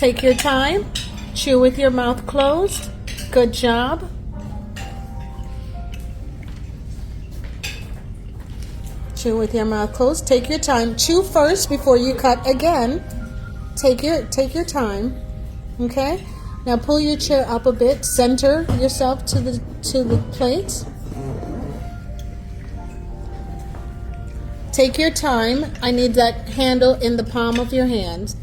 Take your time. Chew with your mouth closed. Good job. Chew with your mouth closed. Take your time. Chew first before you cut again. Take your time. Okay? Now pull your chair up a bit. Center yourself to the plate. Take your time. I need that handle in the palm of your hand.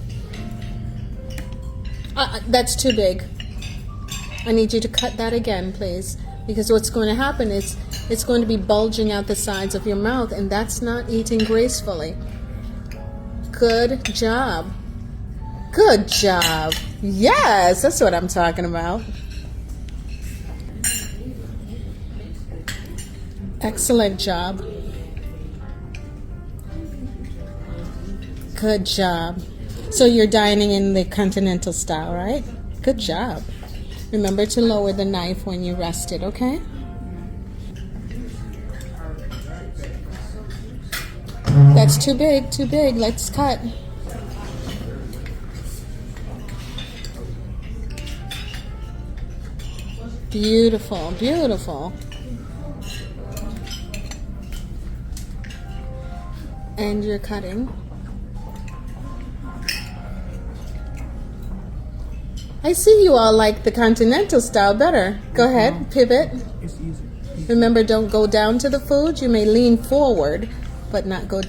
That's too big. I need you to cut that again, please. Because what's going to happen is it's going to be bulging out the sides of your mouth, and that's not eating gracefully. Good job. Good job. Yes, that's what I'm talking about. Excellent job. Good job. So you're dining in the continental style, right? Good job. Remember to lower the knife when you rest it, okay? That's too big, too big. Let's cut. Beautiful, beautiful. And you're cutting. I see you all like the continental style better. Go ahead, pivot. It's easy. Remember, don't go down to the food. You may lean forward, but not go down.